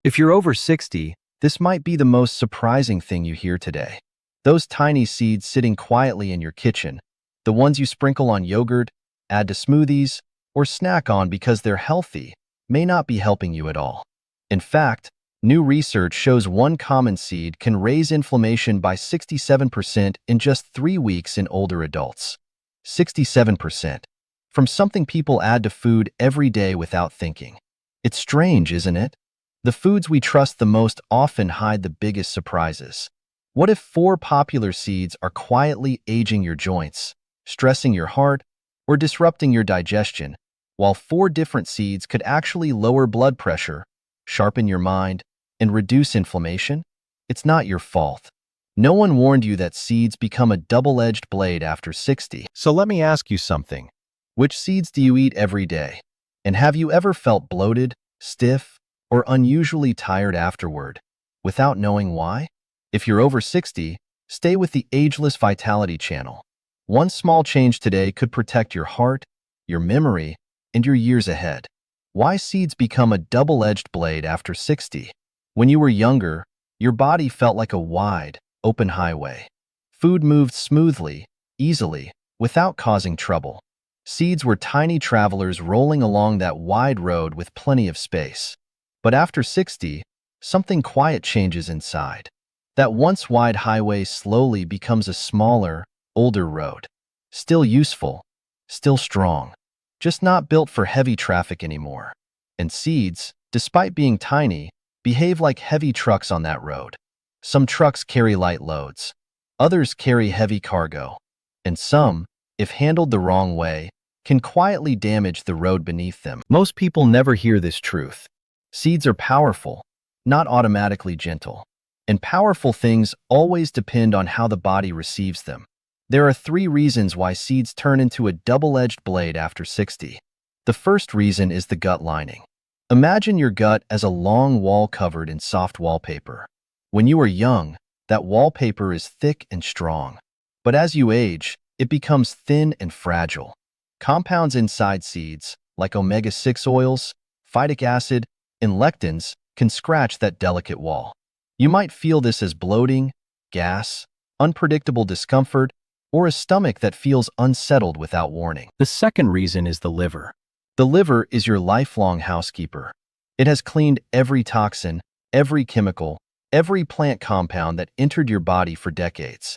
If you're over 60, this might be the most surprising thing you hear today. Those tiny seeds sitting quietly in your kitchen, the ones you sprinkle on yogurt, add to smoothies, or snack on because they're healthy, may not be helping you at all. In fact, new research shows one common seed can raise inflammation by 67% in just 3 weeks in older adults. 67%. From something people add to food every day without thinking. It's strange, isn't it? The foods we trust the most often hide the biggest surprises. What if 4 popular seeds are quietly aging your joints, stressing your heart, or disrupting your digestion, while 4 different seeds could actually lower blood pressure, sharpen your mind, and reduce inflammation? It's not your fault. No one warned you that seeds become a double-edged blade after 60. So let me ask you something. Which seeds do you eat every day? And have you ever felt bloated, stiff, or unusually tired afterward, without knowing why? If you're over 60, stay with the Ageless Vitality channel. One small change today could protect your heart, your memory, and your years ahead. Why seeds become a double-edged blade after 60? When you were younger, your body felt like a wide, open highway. Food moved smoothly, easily, without causing trouble. Seeds were tiny travelers rolling along that wide road with plenty of space. But after 60, something quiet changes inside. That once wide highway slowly becomes a smaller, older road. Still useful, still strong, just not built for heavy traffic anymore. And seeds, despite being tiny, behave like heavy trucks on that road. Some trucks carry light loads, others carry heavy cargo, and some, if handled the wrong way, can quietly damage the road beneath them. Most people never hear this truth. Seeds are powerful, not automatically gentle. And powerful things always depend on how the body receives them. There are 3 reasons why seeds turn into a double-edged blade after 60. The first reason is the gut lining. Imagine your gut as a long wall covered in soft wallpaper. When you are young, that wallpaper is thick and strong. But as you age, it becomes thin and fragile. Compounds inside seeds, like omega-6 oils, phytic acid, and lectins, can scratch that delicate wall. You might feel this as bloating, gas, unpredictable discomfort, or a stomach that feels unsettled without warning. The second reason is the liver. The liver is your lifelong housekeeper. It has cleaned every toxin, every chemical, every plant compound that entered your body for decades.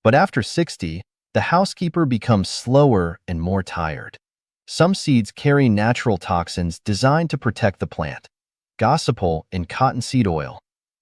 But after 60, the housekeeper becomes slower and more tired. Some seeds carry natural toxins designed to protect the plant. Gossypol and cottonseed oil,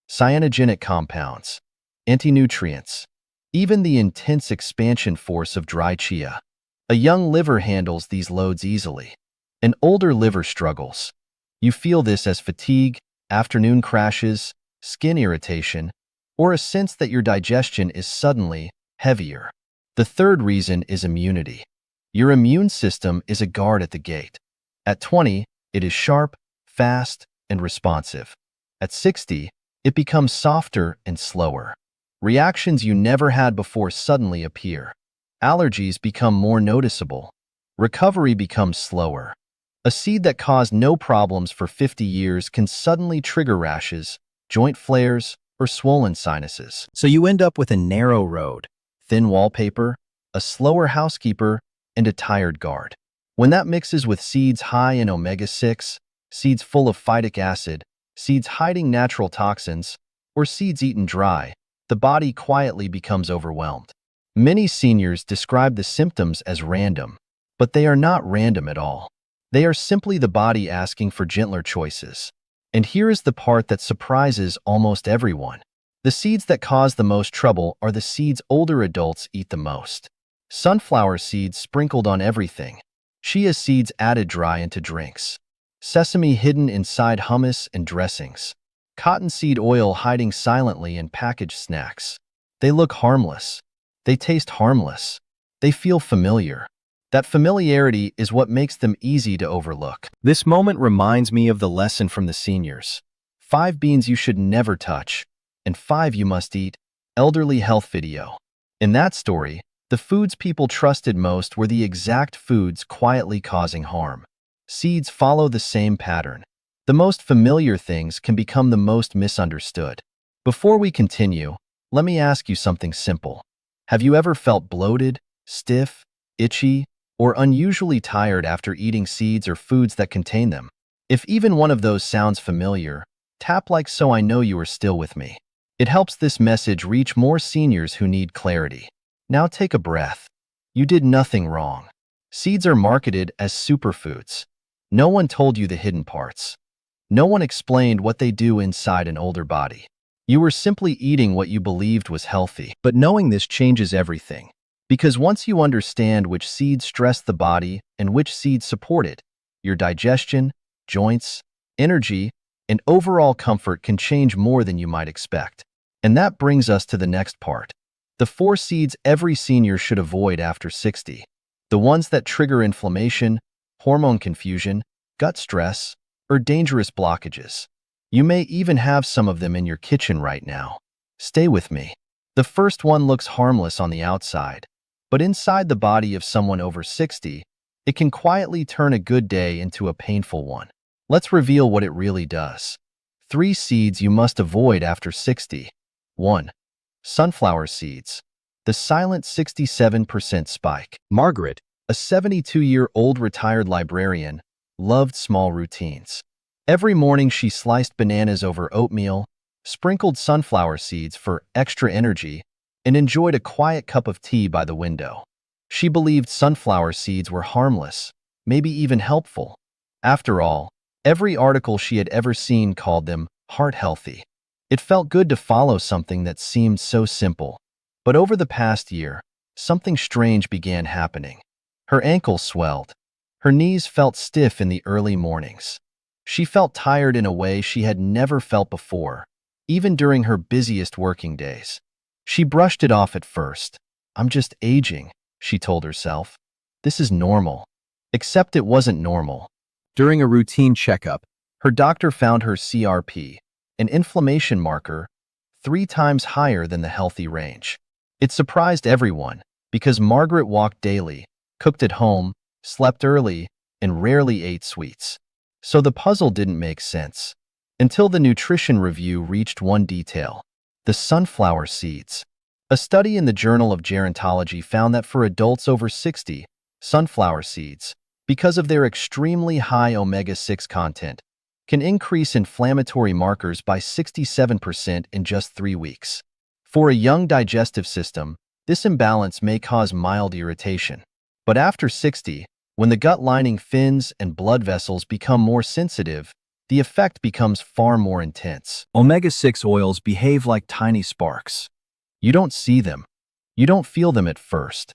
cyanogenic compounds, anti-nutrients, even the intense expansion force of dry chia. A young liver handles these loads easily. An older liver struggles. You feel this as fatigue, afternoon crashes, skin irritation, or a sense that your digestion is suddenly heavier. The third reason is immunity. Your immune system is a guard at the gate. At 20, it is sharp, fast, and responsive. At 60, it becomes softer and slower. Reactions you never had before suddenly appear. Allergies become more noticeable. Recovery becomes slower. A seed that caused no problems for 50 years can suddenly trigger rashes, joint flares, or swollen sinuses. So you end up with a narrow road, thin wallpaper, a slower housekeeper, and a tired guard. When that mixes with seeds high in omega-6, seeds full of phytic acid, seeds hiding natural toxins, or seeds eaten dry, the body quietly becomes overwhelmed. Many seniors describe the symptoms as random, but they are not random at all. They are simply the body asking for gentler choices. And here is the part that surprises almost everyone. The seeds that cause the most trouble are the seeds older adults eat the most. Sunflower seeds sprinkled on everything. Chia seeds added dry into drinks. Sesame hidden inside hummus and dressings. Cottonseed oil hiding silently in packaged snacks. They look harmless. They taste harmless. They feel familiar. That familiarity is what makes them easy to overlook. This moment reminds me of the lesson from the seniors. 5 beans you should never touch, and 5 you must eat. Elderly health video. In that story, the foods people trusted most were the exact foods quietly causing harm. Seeds follow the same pattern. The most familiar things can become the most misunderstood. Before we continue, let me ask you something simple. Have you ever felt bloated, stiff, itchy, or unusually tired after eating seeds or foods that contain them? If even one of those sounds familiar, tap like so I know you are still with me. It helps this message reach more seniors who need clarity. Now take a breath. You did nothing wrong. Seeds are marketed as superfoods. No one told you the hidden parts. No one explained what they do inside an older body. You were simply eating what you believed was healthy. But knowing this changes everything. Because once you understand which seeds stress the body and which seeds support it, your digestion, joints, energy, and overall comfort can change more than you might expect. And that brings us to the next part. The 4 seeds every senior should avoid after 60. The ones that trigger inflammation, hormone confusion, gut stress, or dangerous blockages. You may even have some of them in your kitchen right now. Stay with me. The first one looks harmless on the outside, but inside the body of someone over 60, it can quietly turn a good day into a painful one. Let's reveal what it really does. 3 seeds you must avoid after 60. 1. Sunflower seeds. The silent 67% spike. Margaret, a 72-year-old retired librarian, loved small routines. Every morning she sliced bananas over oatmeal, sprinkled sunflower seeds for extra energy, and enjoyed a quiet cup of tea by the window. She believed sunflower seeds were harmless, maybe even helpful. After all, every article she had ever seen called them heart-healthy. It felt good to follow something that seemed so simple. But over the past year, something strange began happening. Her ankles swelled. Her knees felt stiff in the early mornings. She felt tired in a way she had never felt before, even during her busiest working days. She brushed it off at first. "I'm just aging," she told herself. "This is normal." Except it wasn't normal. During a routine checkup, her doctor found her CRP, an inflammation marker, 3 times higher than the healthy range. It surprised everyone because Margaret walked daily, cooked at home, slept early, and rarely ate sweets. So the puzzle didn't make sense. Until the nutrition review reached one detail: the sunflower seeds. A study in the Journal of Gerontology found that for adults over 60, sunflower seeds, because of their extremely high omega-6 content, can increase inflammatory markers by 67% in just 3 weeks. For a young digestive system, this imbalance may cause mild irritation. But after 60, when the gut lining thins and blood vessels become more sensitive, the effect becomes far more intense. Omega-6 oils behave like tiny sparks. You don't see them. You don't feel them at first.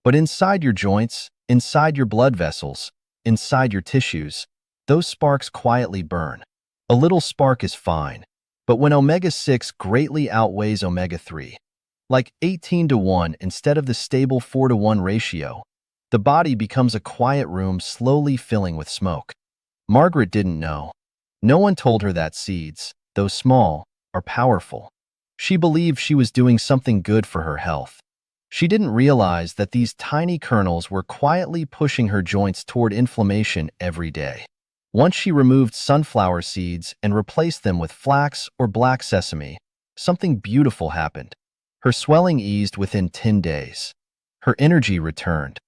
But inside your joints, inside your blood vessels, inside your tissues, those sparks quietly burn. A little spark is fine. But when omega-6 greatly outweighs omega-3, like 18 to 1 instead of the stable 4 to 1 ratio, the body becomes a quiet room slowly filling with smoke. Margaret didn't know. No one told her that seeds, though small, are powerful. She believed she was doing something good for her health. She didn't realize that these tiny kernels were quietly pushing her joints toward inflammation every day. Once she removed sunflower seeds and replaced them with flax or black sesame, something beautiful happened. Her swelling eased within 10 days. Her energy returned.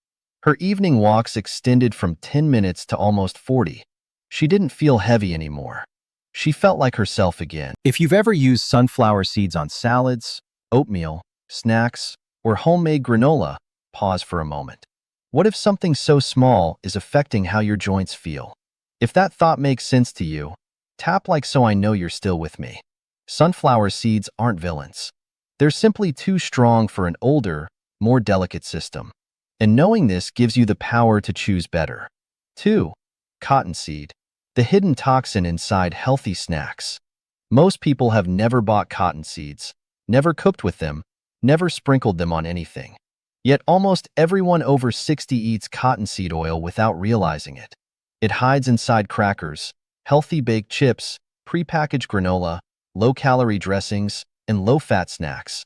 Her evening walks extended from 10 minutes to almost 40. She didn't feel heavy anymore. She felt like herself again. If you've ever used sunflower seeds on salads, oatmeal, snacks, or homemade granola, pause for a moment. What if something so small is affecting how your joints feel? If that thought makes sense to you, tap like so I know you're still with me. Sunflower seeds aren't villains. They're simply too strong for an older, more delicate system. And knowing this gives you the power to choose better. 2. Cottonseed, the hidden toxin inside healthy snacks. Most people have never bought cotton seeds, never cooked with them, never sprinkled them on anything. Yet almost everyone over 60 eats cottonseed oil without realizing it. It hides inside crackers, healthy baked chips, prepackaged granola, low-calorie dressings, and low-fat snacks.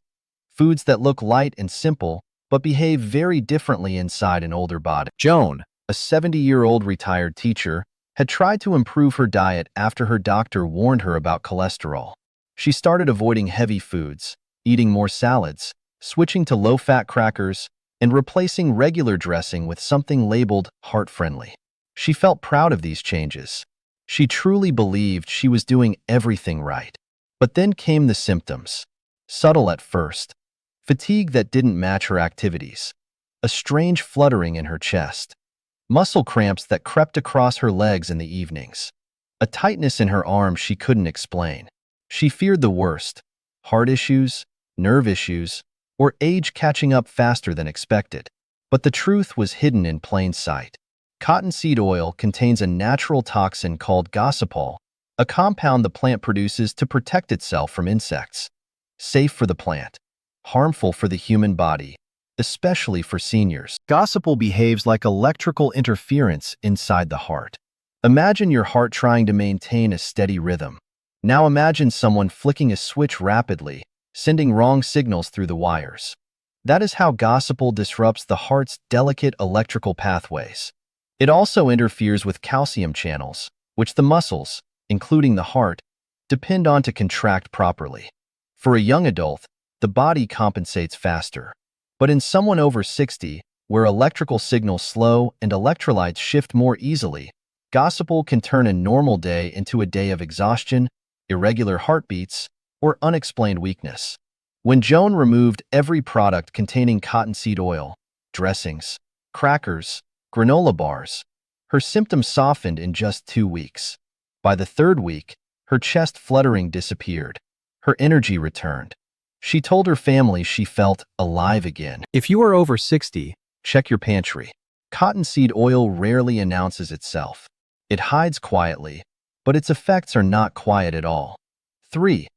Foods that look light and simple, but behave very differently inside an older body. Joan, a 70-year-old retired teacher, had tried to improve her diet after her doctor warned her about cholesterol. She started avoiding heavy foods, eating more salads, switching to low-fat crackers, and replacing regular dressing with something labeled heart-friendly. She felt proud of these changes. She truly believed she was doing everything right. But then came the symptoms. Subtle at first. Fatigue that didn't match her activities. A strange fluttering in her chest. Muscle cramps that crept across her legs in the evenings. A tightness in her arms she couldn't explain. She feared the worst. Heart issues, nerve issues, or age catching up faster than expected. But the truth was hidden in plain sight. Cottonseed oil contains a natural toxin called gossypol, a compound the plant produces to protect itself from insects. Safe for the plant, harmful for the human body, especially for seniors. Gossypol behaves like electrical interference inside the heart. Imagine your heart trying to maintain a steady rhythm. Now imagine someone flicking a switch rapidly, sending wrong signals through the wires. That is how gossypol disrupts the heart's delicate electrical pathways. It also interferes with calcium channels, which the muscles, including the heart, depend on to contract properly. For a young adult, the body compensates faster. But in someone over 60, where electrical signals slow and electrolytes shift more easily, gossypol can turn a normal day into a day of exhaustion, irregular heartbeats, or unexplained weakness. When Joan removed every product containing cottonseed oil, dressings, crackers, granola bars, her symptoms softened in just 2 weeks. By the 3rd week, her chest fluttering disappeared. Her energy returned. She told her family she felt alive again. If you are over 60, check your pantry. Cottonseed oil rarely announces itself. It hides quietly, but its effects are not quiet at all. 3.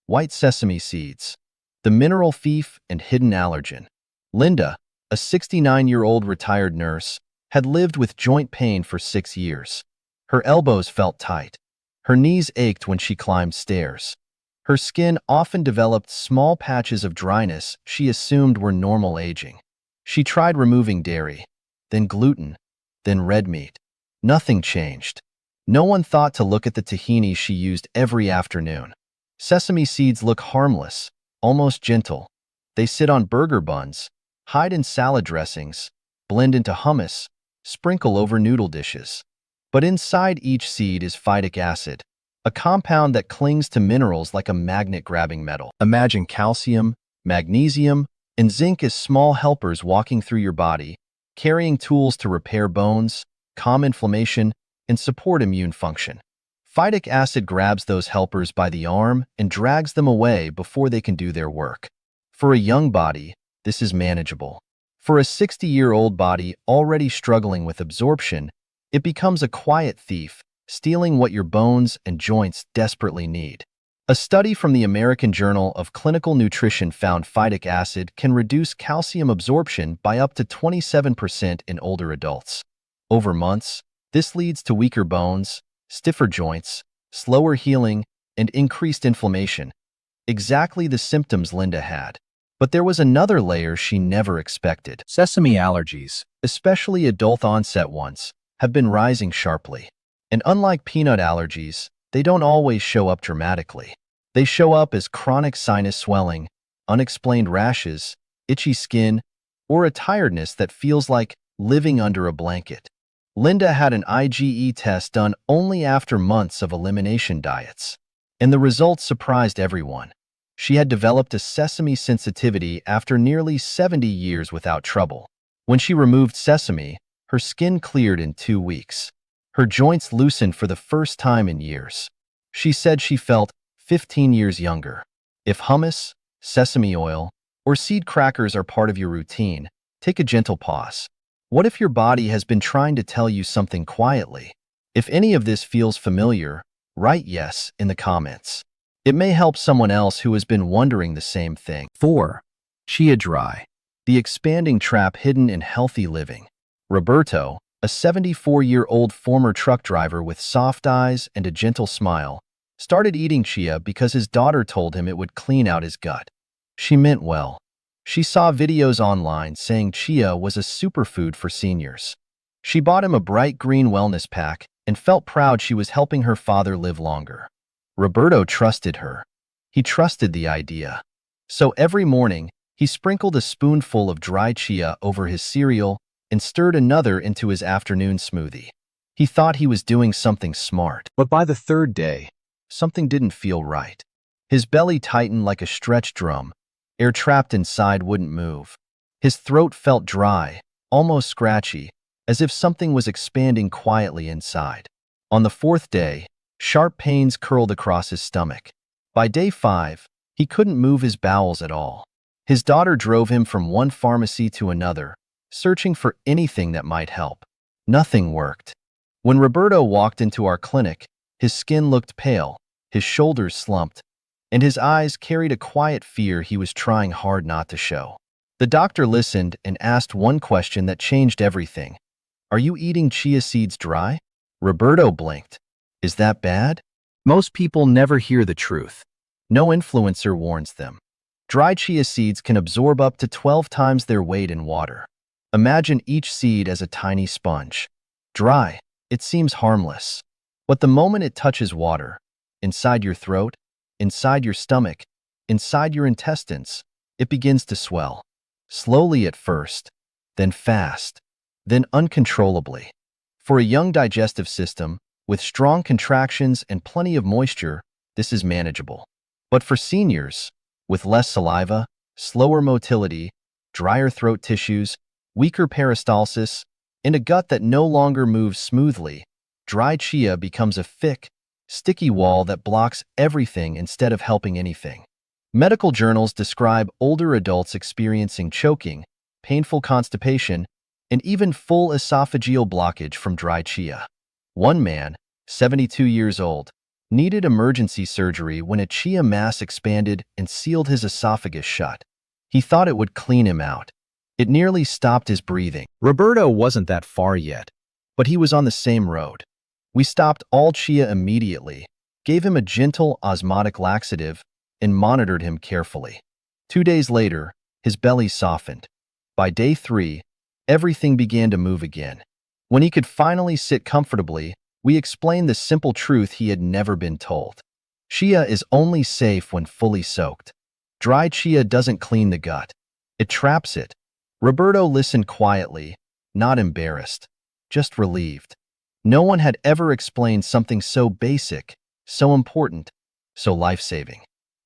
White sesame seeds. The mineral fief and hidden allergen. Linda, a 69-year-old retired nurse, had lived with joint pain for 6 years. Her elbows felt tight. Her knees ached when she climbed stairs. Her skin often developed small patches of dryness she assumed were normal aging. She tried removing dairy, then gluten, then red meat. Nothing changed. No one thought to look at the tahini she used every afternoon. Sesame seeds look harmless, almost gentle. They sit on burger buns, hide in salad dressings, blend into hummus, sprinkle over noodle dishes. But inside each seed is phytic acid, a compound that clings to minerals like a magnet grabbing metal. Imagine calcium, magnesium, and zinc as small helpers walking through your body, carrying tools to repair bones, calm inflammation, and support immune function. Phytic acid grabs those helpers by the arm and drags them away before they can do their work. For a young body, this is manageable. For a 60-year-old body already struggling with absorption, it becomes a quiet thief, stealing what your bones and joints desperately need. A study from the American Journal of Clinical Nutrition found phytic acid can reduce calcium absorption by up to 27% in older adults. Over months, this leads to weaker bones, stiffer joints, slower healing, and increased inflammation. Exactly the symptoms Linda had. But there was another layer she never expected. Sesame allergies, especially adult-onset ones, have been rising sharply. And unlike peanut allergies, they don't always show up dramatically. They show up as chronic sinus swelling, unexplained rashes, itchy skin, or a tiredness that feels like living under a blanket. Linda had an IgE test done only after months of elimination diets, and the results surprised everyone. She had developed a sesame sensitivity after nearly 70 years without trouble. When she removed sesame, her skin cleared in 2 weeks. Her joints loosened for the first time in years. She said she felt 15 years younger. If hummus, sesame oil, or seed crackers are part of your routine, take a gentle pause. What if your body has been trying to tell you something quietly? If any of this feels familiar, write yes in the comments. It may help someone else who has been wondering the same thing. 4. Chia dry. The expanding trap hidden in healthy living. Roberto, a 74-year-old former truck driver with soft eyes and a gentle smile, started eating chia because his daughter told him it would clean out his gut. She meant well. She saw videos online saying chia was a superfood for seniors. She bought him a bright green wellness pack and felt proud she was helping her father live longer. Roberto trusted her. He trusted the idea. So every morning, he sprinkled a spoonful of dry chia over his cereal and stirred another into his afternoon smoothie. He thought he was doing something smart. But by the third day, something didn't feel right. His belly tightened like a stretched drum. Air trapped inside wouldn't move. His throat felt dry, almost scratchy, as if something was expanding quietly inside. On the fourth day, sharp pains curled across his stomach. By day 5, he couldn't move his bowels at all. His daughter drove him from one pharmacy to another, searching for anything that might help. Nothing worked. When Roberto walked into our clinic, his skin looked pale, his shoulders slumped, and his eyes carried a quiet fear he was trying hard not to show. The doctor listened and asked one question that changed everything. "Are you eating chia seeds dry?" Roberto blinked. "Is that bad?" Most people never hear the truth. No influencer warns them. Dry chia seeds can absorb up to 12 times their weight in water. Imagine each seed as a tiny sponge. Dry, it seems harmless. But the moment it touches water, inside your throat, inside your stomach, inside your intestines, it begins to swell. Slowly at first, then fast, then uncontrollably. For a young digestive system, with strong contractions and plenty of moisture, this is manageable. But for seniors, with less saliva, slower motility, drier throat tissues, weaker peristalsis, and a gut that no longer moves smoothly, dry chia becomes a thick, sticky wall that blocks everything instead of helping anything. Medical journals describe older adults experiencing choking, painful constipation, and even full esophageal blockage from dry chia. One man, 72 years old, needed emergency surgery when a chia mass expanded and sealed his esophagus shut. He thought it would clean him out. It nearly stopped his breathing. Roberto wasn't that far yet, but he was on the same road. We stopped all chia immediately, gave him a gentle osmotic laxative, and monitored him carefully. 2 days later, his belly softened. By day 3, everything began to move again. When he could finally sit comfortably, we explained the simple truth he had never been told. Chia is only safe when fully soaked. Dry chia doesn't clean the gut. It traps it. Roberto listened quietly, not embarrassed, just relieved. No one had ever explained something so basic, so important, so life-saving.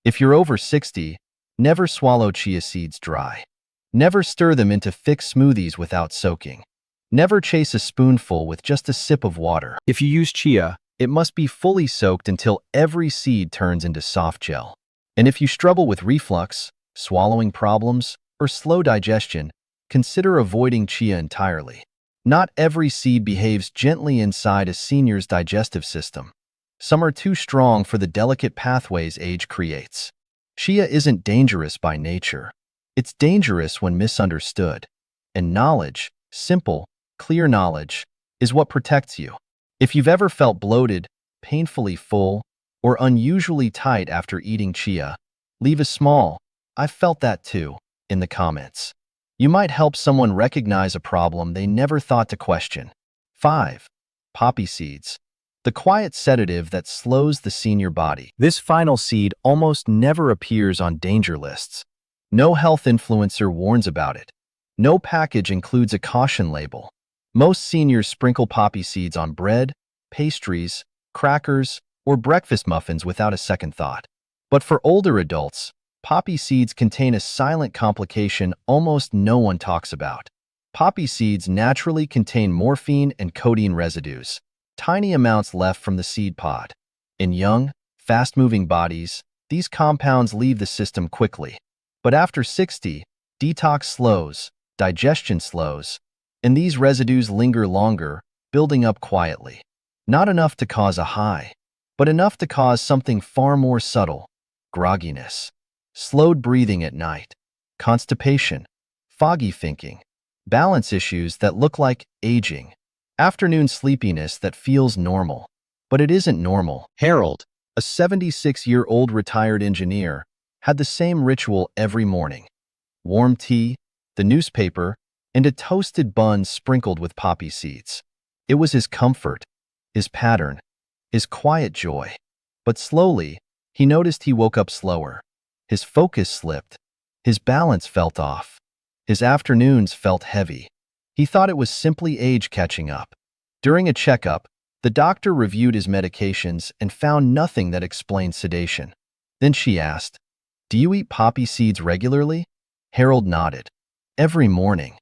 If you're over 60, never swallow chia seeds dry. Never stir them into thick smoothies without soaking. Never chase a spoonful with just a sip of water. If you use chia, it must be fully soaked until every seed turns into soft gel. And if you struggle with reflux, swallowing problems, or slow digestion, consider avoiding chia entirely. Not every seed behaves gently inside a senior's digestive system. Some are too strong for the delicate pathways age creates. Chia isn't dangerous by nature. It's dangerous when misunderstood. And knowledge, simple, clear knowledge, is what protects you. If you've ever felt bloated, painfully full, or unusually tight after eating chia, leave a small "I've felt that too" in the comments. You might help someone recognize a problem they never thought to question. 5. Poppy seeds. The quiet sedative that slows the senior body. This final seed almost never appears on danger lists. No health influencer warns about it. No package includes a caution label. Most seniors sprinkle poppy seeds on bread, pastries, crackers, or breakfast muffins without a second thought. But for older adults, poppy seeds contain a silent complication almost no one talks about. Poppy seeds naturally contain morphine and codeine residues, tiny amounts left from the seed pod. In young, fast-moving bodies, these compounds leave the system quickly. But after 60, detox slows, digestion slows, and these residues linger longer, building up quietly. Not enough to cause a high, but enough to cause something far more subtle: grogginess, slowed breathing at night, constipation, foggy thinking, balance issues that look like aging, afternoon sleepiness that feels normal, but it isn't normal. Harold, a 76-year-old retired engineer, had the same ritual every morning: warm tea, the newspaper, and a toasted bun sprinkled with poppy seeds. It was his comfort, his pattern, his quiet joy. But slowly, he noticed he woke up slower. His focus slipped. His balance felt off. His afternoons felt heavy. He thought it was simply age catching up. During a checkup, the doctor reviewed his medications and found nothing that explained sedation. Then she asked, "Do you eat poppy seeds regularly?" Harold nodded. Every morning.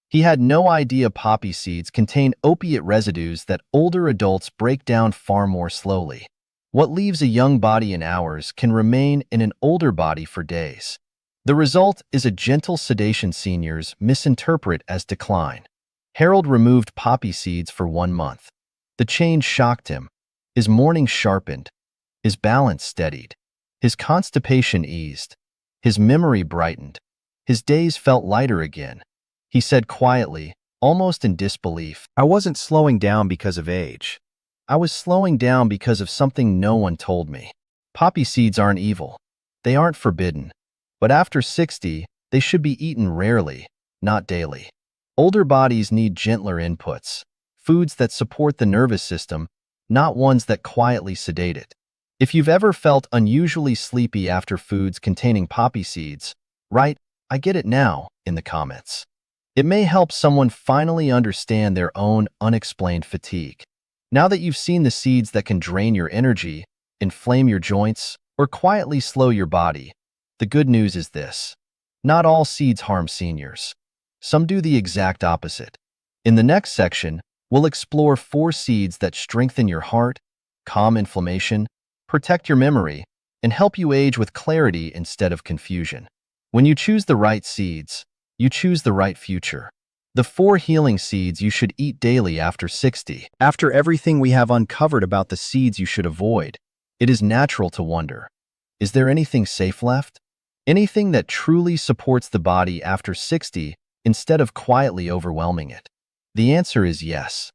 He had no idea poppy seeds contain opiate residues that older adults break down far more slowly. What leaves a young body in hours can remain in an older body for days. The result is a gentle sedation seniors misinterpret as decline. Harold removed poppy seeds for 1 month. The change shocked him. His mornings sharpened. His balance steadied. His constipation eased. His memory brightened. His days felt lighter again. He said quietly, almost in disbelief, "I wasn't slowing down because of age. I was slowing down because of something no one told me. Poppy seeds aren't evil. They aren't forbidden. But after 60, they should be eaten rarely, not daily. Older bodies need gentler inputs, foods that support the nervous system, not ones that quietly sedate it." If you've ever felt unusually sleepy after foods containing poppy seeds, write, "I get it now," in the comments. It may help someone finally understand their own unexplained fatigue. Now that you've seen the seeds that can drain your energy, inflame your joints, or quietly slow your body, the good news is this: not all seeds harm seniors. Some do the exact opposite. In the next section, we'll explore 4 seeds that strengthen your heart, calm inflammation, protect your memory, and help you age with clarity instead of confusion. When you choose the right seeds, you choose the right future. The 4 healing seeds you should eat daily after 60. After everything we have uncovered about the seeds you should avoid, it is natural to wonder, is there anything safe left? Anything that truly supports the body after 60 instead of quietly overwhelming it? The answer is yes.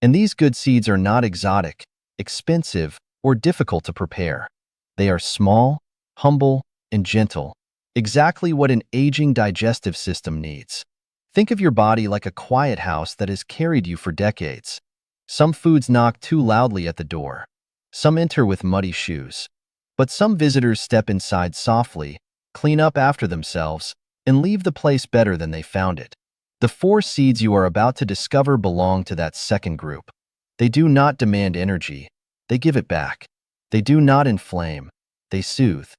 And these good seeds are not exotic, expensive, or difficult to prepare. They are small, humble, and gentle, exactly what an aging digestive system needs. Think of your body like a quiet house that has carried you for decades. Some foods knock too loudly at the door. Some enter with muddy shoes. But some visitors step inside softly, clean up after themselves, and leave the place better than they found it. The 4 seeds you are about to discover belong to that second group. They do not demand energy. They give it back. They do not inflame. They soothe.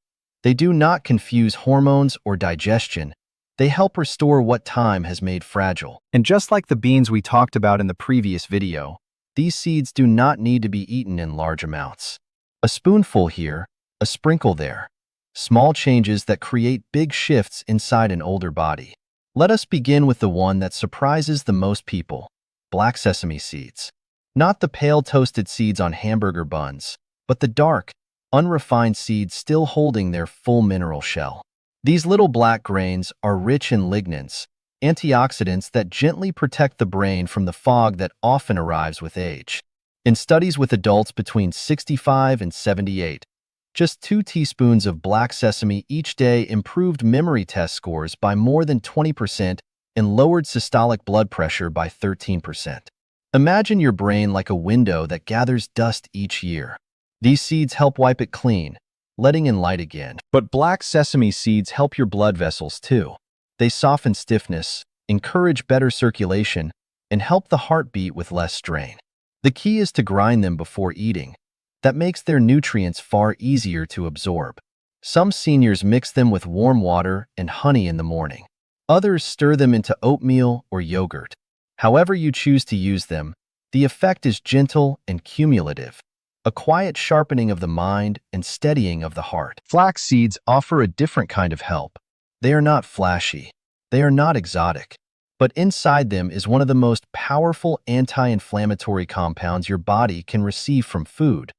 They do not confuse hormones or digestion. They help restore what time has made fragile. And just like the beans we talked about in the previous video, these seeds do not need to be eaten in large amounts. A spoonful here, a sprinkle there. Small changes that create big shifts inside an older body. Let us begin with the one that surprises the most people: black sesame seeds. Not the pale toasted seeds on hamburger buns, but the dark, unrefined seeds still holding their full mineral shell. These little black grains are rich in lignins, antioxidants that gently protect the brain from the fog that often arrives with age. In studies with adults between 65 and 78, just 2 teaspoons of black sesame each day improved memory test scores by more than 20% and lowered systolic blood pressure by 13%. Imagine your brain like a window that gathers dust each year. These seeds help wipe it clean, letting in light again. But black sesame seeds help your blood vessels too. They soften stiffness, encourage better circulation, and help the heart beat with less strain. The key is to grind them before eating. That makes their nutrients far easier to absorb. Some seniors mix them with warm water and honey in the morning. Others stir them into oatmeal or yogurt. However you choose to use them, the effect is gentle and cumulative. A quiet sharpening of the mind and steadying of the heart. Flax seeds offer a different kind of help. They are not flashy. They are not exotic. But inside them is one of the most powerful anti-inflammatory compounds your body can receive from food: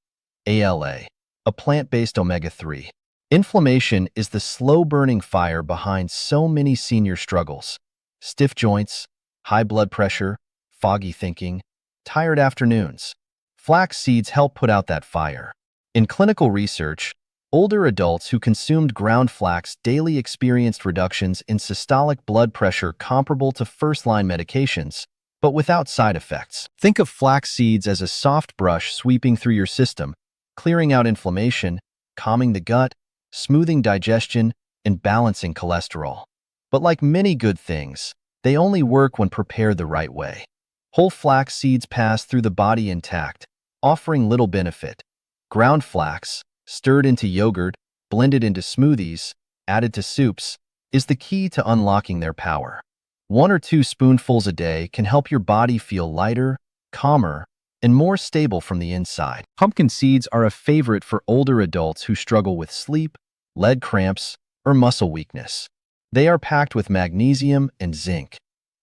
ALA, a plant-based omega-3. Inflammation is the slow-burning fire behind so many senior struggles: stiff joints, high blood pressure, foggy thinking, tired afternoons. Flax seeds help put out that fire. In clinical research, older adults who consumed ground flax daily experienced reductions in systolic blood pressure comparable to first-line medications, but without side effects. Think of flax seeds as a soft brush sweeping through your system, clearing out inflammation, calming the gut, smoothing digestion, and balancing cholesterol. But like many good things, they only work when prepared the right way. Whole flax seeds pass through the body intact, offering little benefit. Ground flax, stirred into yogurt, blended into smoothies, added to soups, is the key to unlocking their power. 1 or 2 spoonfuls a day can help your body feel lighter, calmer, and more stable from the inside. Pumpkin seeds are a favorite for older adults who struggle with sleep, leg cramps, or muscle weakness. They are packed with magnesium and zinc,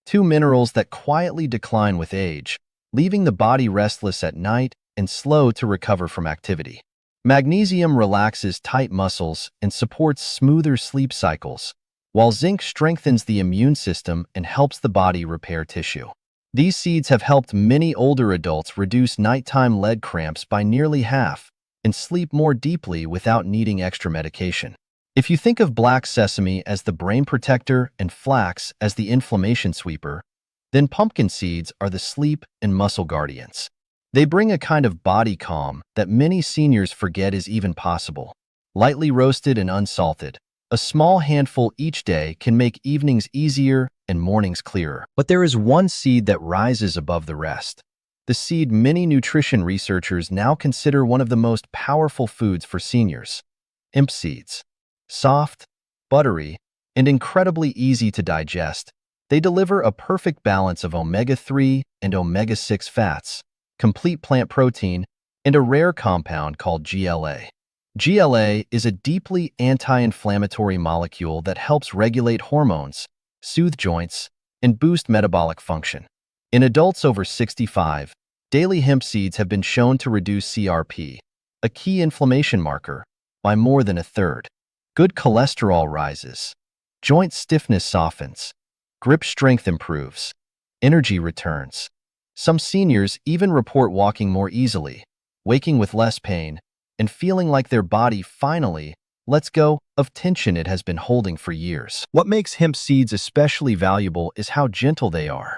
2 minerals that quietly decline with age, leaving the body restless at night and slow to recover from activity. Magnesium relaxes tight muscles and supports smoother sleep cycles, while zinc strengthens the immune system and helps the body repair tissue. These seeds have helped many older adults reduce nighttime leg cramps by nearly half and sleep more deeply without needing extra medication. If you think of black sesame as the brain protector and flax as the inflammation sweeper, then pumpkin seeds are the sleep and muscle guardians. They bring a kind of body calm that many seniors forget is even possible. Lightly roasted and unsalted, a small handful each day can make evenings easier and mornings clearer. But there is one seed that rises above the rest. The seed many nutrition researchers now consider one of the most powerful foods for seniors: hemp seeds. Soft, buttery, and incredibly easy to digest, they deliver a perfect balance of omega-3 and omega-6 fats, complete plant protein, and a rare compound called GLA. GLA is a deeply anti-inflammatory molecule that helps regulate hormones, soothe joints, and boost metabolic function. In adults over 65, daily hemp seeds have been shown to reduce CRP, a key inflammation marker, by more than a third. Good cholesterol rises, joint stiffness softens, grip strength improves, energy returns. Some seniors even report walking more easily, waking with less pain, and feeling like their body finally lets go of tension it has been holding for years. What makes hemp seeds especially valuable is how gentle they are.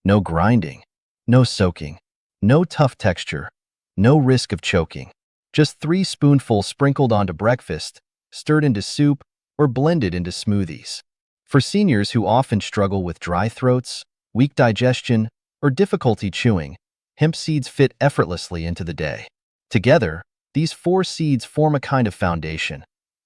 No grinding, no soaking, no tough texture, no risk of choking. Just 3 spoonfuls sprinkled onto breakfast, stirred into soup, or blended into smoothies. For seniors who often struggle with dry throats, weak digestion, or difficulty chewing, hemp seeds fit effortlessly into the day. Together, these 4 seeds form a kind of foundation,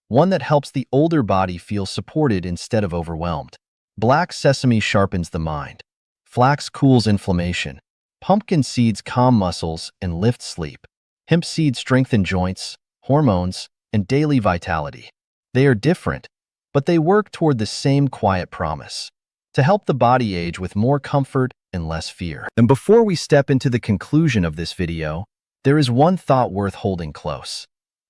one that helps the older body feel supported instead of overwhelmed. Black sesame sharpens the mind. Flax cools inflammation. Pumpkin seeds calm muscles and lift sleep. Hemp seeds strengthen joints, hormones, and daily vitality. They are different, but they work toward the same quiet promise: to help the body age with more comfort and less fear. And before we step into the conclusion of this video, there is one thought worth holding close.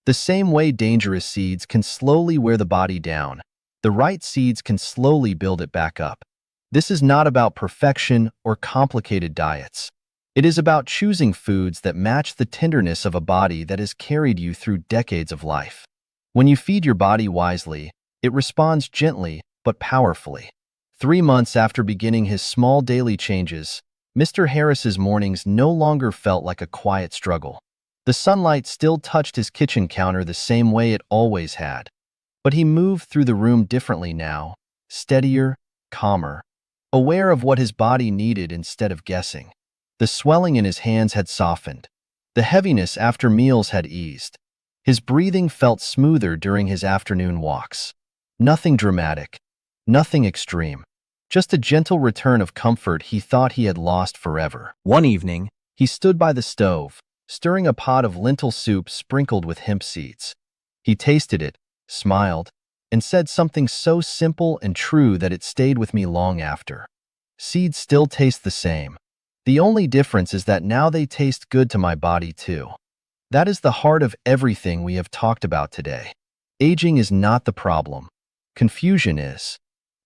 The same way dangerous seeds can slowly wear the body down, the right seeds can slowly build it back up. This is not about perfection or complicated diets. It is about choosing foods that match the tenderness of a body that has carried you through decades of life. When you feed your body wisely, it responds gently but powerfully. 3 months after beginning his small daily changes, Mr. Harris's mornings no longer felt like a quiet struggle. The sunlight still touched his kitchen counter the same way it always had, but he moved through the room differently now, steadier, calmer, aware of what his body needed instead of guessing. The swelling in his hands had softened. The heaviness after meals had eased. His breathing felt smoother during his afternoon walks. Nothing dramatic, nothing extreme, just a gentle return of comfort he thought he had lost forever. One evening, he stood by the stove, stirring a pot of lentil soup sprinkled with hemp seeds. He tasted it, smiled, and said something so simple and true that it stayed with me long after. Seeds still taste the same. The only difference is that now they taste good to my body too. That is the heart of everything we have talked about today. Aging is not the problem. Confusion is.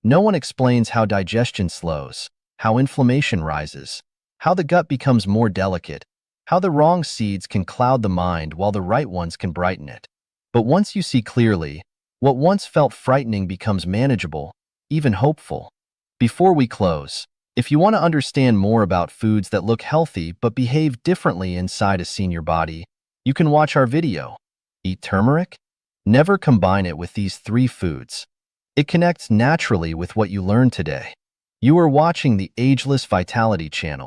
No one explains how digestion slows, how inflammation rises, how the gut becomes more delicate, how the wrong seeds can cloud the mind while the right ones can brighten it. But once you see clearly, what once felt frightening becomes manageable, even hopeful. Before we close, If you want to understand more about foods that look healthy but behave differently inside a senior body, you can watch our video. Eat turmeric? Never combine it with these 3 foods. It connects naturally with what you learned today. You are watching the Ageless Vitality channel.